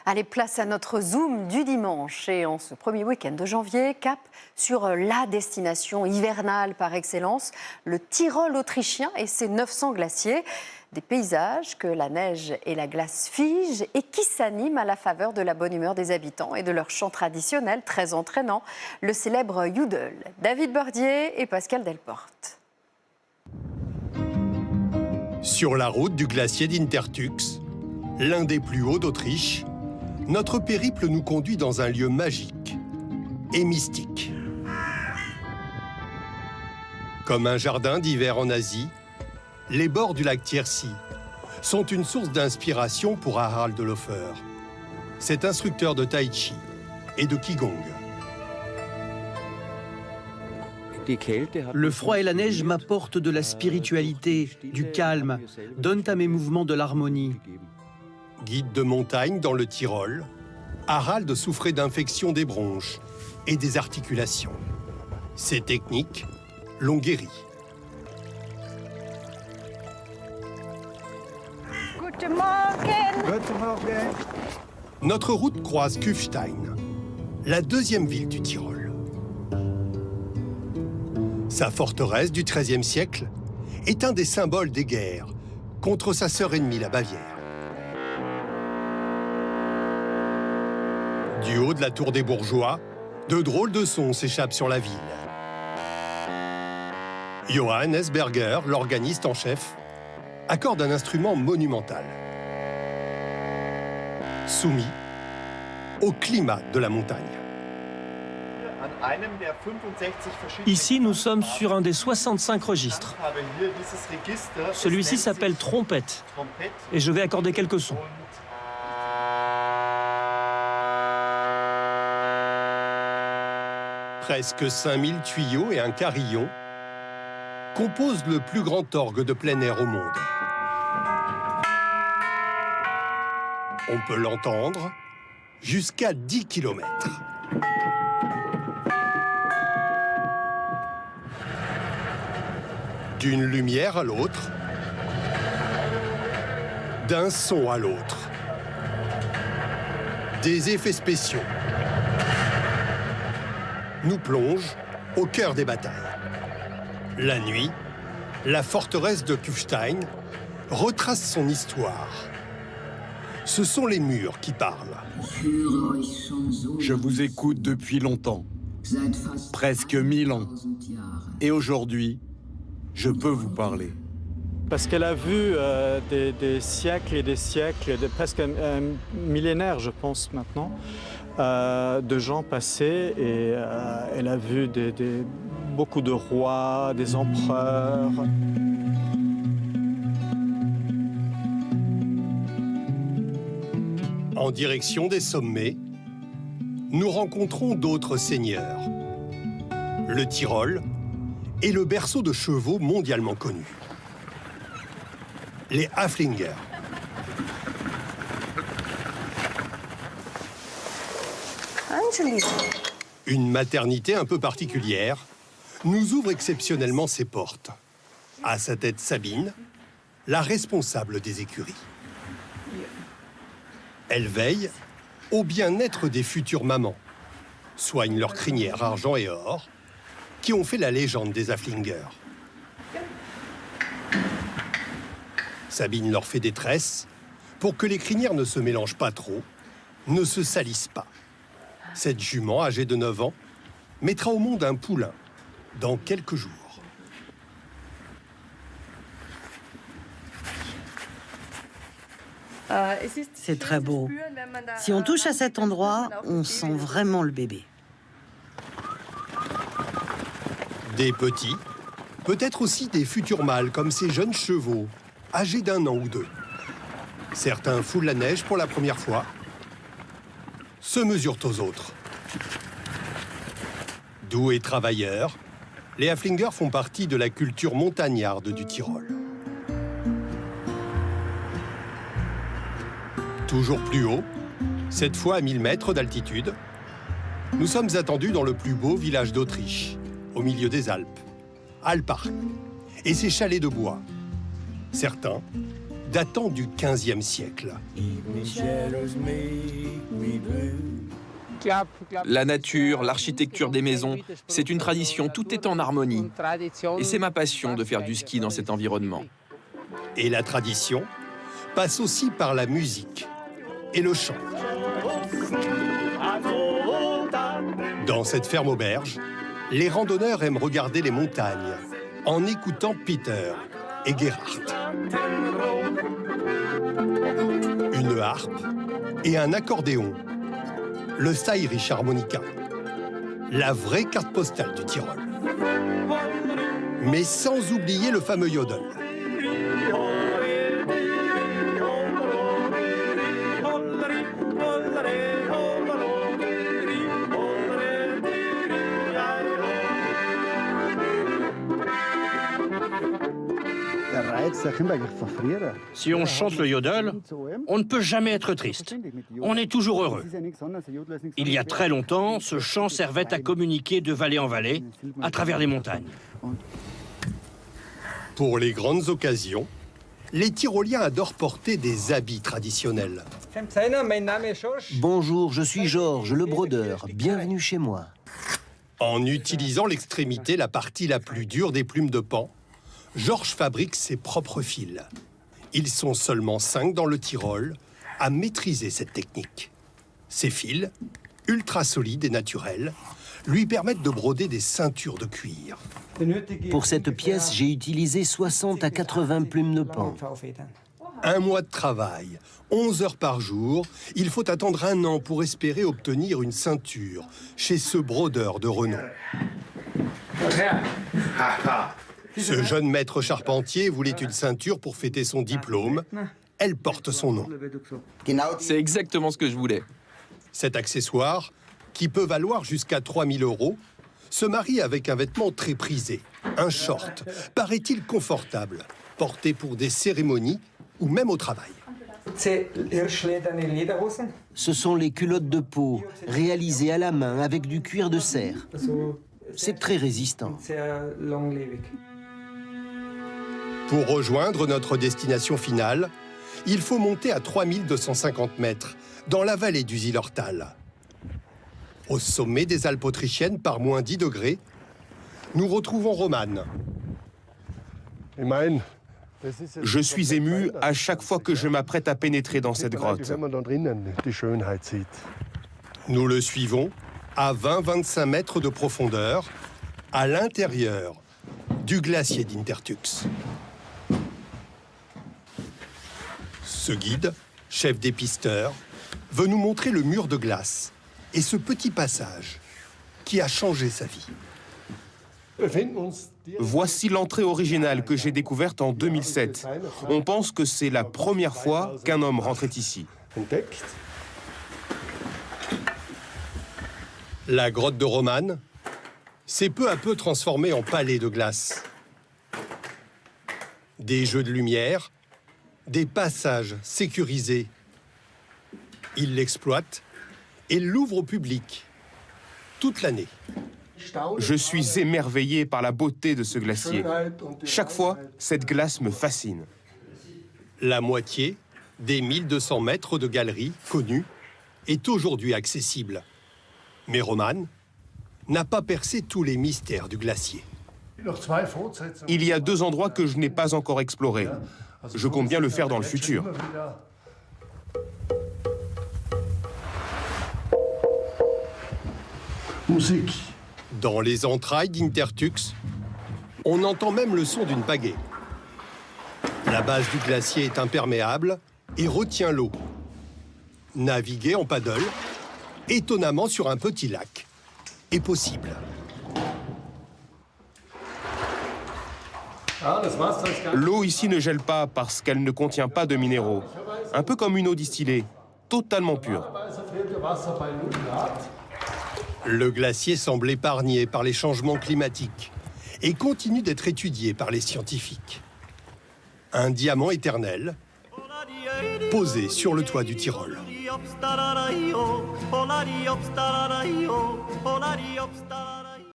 Allez, place à notre Zoom du dimanche. Et en ce premier week-end de janvier, cap sur la destination hivernale par excellence, le Tyrol autrichien et ses 900 glaciers. Des paysages que la neige et la glace figent et qui s'animent à la faveur de la bonne humeur des habitants et de leur chant traditionnel très entraînant, le célèbre Jodel. David Bordier et Pascal Delporte. Sur la route du glacier d'Intertux, l'un des plus hauts d'Autriche, notre périple nous conduit dans un lieu magique et mystique. Comme un jardin d'hiver en Asie, les bords du lac Tiercy sont une source d'inspiration pour Harald Hofer, cet instructeur de tai chi et de qigong. Le froid et la neige m'apportent de la spiritualité, du calme, donnent à mes mouvements de l'harmonie. Guide de montagne dans le Tyrol, Harald souffrait d'infections des bronches et des articulations. Ces techniques l'ont guéri. Guten Morgen. Guten Morgen. Notre route croise Kufstein, la deuxième ville du Tyrol. Sa forteresse du XIIIe siècle est un des symboles des guerres contre sa sœur ennemie, la Bavière. Du haut de la tour des bourgeois, de drôles de sons s'échappent sur la ville. Johann Esberger, l'organiste en chef, accorde un instrument monumental, soumis au climat de la montagne. Ici, nous sommes sur un des 65 registres. Celui-ci s'appelle trompette et je vais accorder quelques sons. Presque 5000 tuyaux et un carillon composent le plus grand orgue de plein air au monde. On peut l'entendre jusqu'à 10 km. D'une lumière à l'autre, d'un son à l'autre, des effets spéciaux nous plongent au cœur des batailles. La nuit, la forteresse de Kufstein retrace son histoire. Ce sont les murs qui parlent. Je vous écoute depuis longtemps, presque 1000 ans. Et aujourd'hui, je peux vous parler. Parce qu'elle a vu des siècles et des siècles, presque un millénaire, je pense maintenant, de gens passer et elle a vu beaucoup de rois, des empereurs. En direction des sommets, nous rencontrons d'autres seigneurs. Le Tyrol est le berceau de chevaux mondialement connus. Les Haflinger. Une maternité un peu particulière nous ouvre exceptionnellement ses portes. À sa tête Sabine, la responsable des écuries. Elle veille au bien-être des futures mamans, soigne leurs crinières argent et or, qui ont fait la légende des Haflinger. Sabine leur fait des tresses pour que les crinières ne se mélangent pas trop, ne se salissent pas. Cette jument, âgée de 9 ans, mettra au monde un poulain dans quelques jours. C'est très beau. Si on touche à cet endroit, on sent vraiment le bébé. Des petits, peut-être aussi des futurs mâles comme ces jeunes chevaux, âgés d'1 an ou 2. Certains foulent la neige pour la première fois, se mesurent aux autres. Doux et travailleurs, les Haflinger font partie de la culture montagnarde du Tyrol. Toujours plus haut, cette fois à 1000 mètres d'altitude, nous sommes attendus dans le plus beau village d'Autriche, au milieu des Alpes, Alpark, et ses chalets de bois. Certains datant du XVe siècle. La nature, l'architecture des maisons, c'est une tradition, tout est en harmonie. Et c'est ma passion de faire du ski dans cet environnement. Et la tradition passe aussi par la musique et le chant. Dans cette ferme auberge, les randonneurs aiment regarder les montagnes en écoutant Peter et Gerhard. Une harpe et un accordéon, le Steyrisch Harmonica, la vraie carte postale du Tyrol. Mais sans oublier le fameux yodel. Si on chante le yodel, on ne peut jamais être triste. On est toujours heureux. Il y a très longtemps, ce chant servait à communiquer de vallée en vallée, à travers les montagnes. Pour les grandes occasions, les Tyroliens adorent porter des habits traditionnels. Bonjour, je suis Georges, le brodeur. Bienvenue chez moi. En utilisant l'extrémité, la partie la plus dure des plumes de paon, Georges fabrique ses propres fils. Ils sont seulement 5 dans le Tyrol à maîtriser cette technique. Ces fils, ultra solides et naturels, lui permettent de broder des ceintures de cuir. Pour cette pièce, j'ai utilisé 60 à 80 plumes de paon. 1 mois de travail, 11 heures par jour, il faut attendre 1 an pour espérer obtenir une ceinture chez ce brodeur de renom. Ce jeune maître charpentier voulait une ceinture pour fêter son diplôme. Elle porte son nom. C'est exactement ce que je voulais. Cet accessoire, qui peut valoir jusqu'à 3 000 €, se marie avec un vêtement très prisé, un short, paraît-il confortable, porté pour des cérémonies ou même au travail. Ce sont les culottes de peau, réalisées à la main avec du cuir de cerf. C'est très résistant. Pour rejoindre notre destination finale, il faut monter à 3250 mètres, dans la vallée du Zillertal. Au sommet des Alpes autrichiennes, par moins 10 degrés, nous retrouvons Roman. Je suis ému à chaque fois que je m'apprête à pénétrer dans cette grotte. Nous le suivons à 20-25 mètres de profondeur, à l'intérieur du glacier d'Intertux. Ce guide, chef des pisteurs, veut nous montrer le mur de glace et ce petit passage qui a changé sa vie. Voici l'entrée originale que j'ai découverte en 2007. On pense que c'est la première fois qu'un homme rentrait ici. La grotte de Roman s'est peu à peu transformée en palais de glace. Des jeux de lumière, des passages sécurisés. Il l'exploite et l'ouvre au public toute l'année. Je suis émerveillé par la beauté de ce glacier. Chaque fois, cette glace me fascine. La moitié des 1200 mètres de galeries connues est aujourd'hui accessible. Mais Roman n'a pas percé tous les mystères du glacier. Il y a 2 endroits que je n'ai pas encore explorés. Je compte bien le faire dans le futur. Dans les entrailles d'Intertux, on entend même le son d'une pagaie. La base du glacier est imperméable et retient l'eau. Naviguer en paddle, étonnamment sur un petit lac, est possible. L'eau ici ne gèle pas parce qu'elle ne contient pas de minéraux. Un peu comme une eau distillée, totalement pure. Le glacier semble épargné par les changements climatiques et continue d'être étudié par les scientifiques. Un diamant éternel posé sur le toit du Tyrol. Polari obstara io, polari obstara io, polari obstara.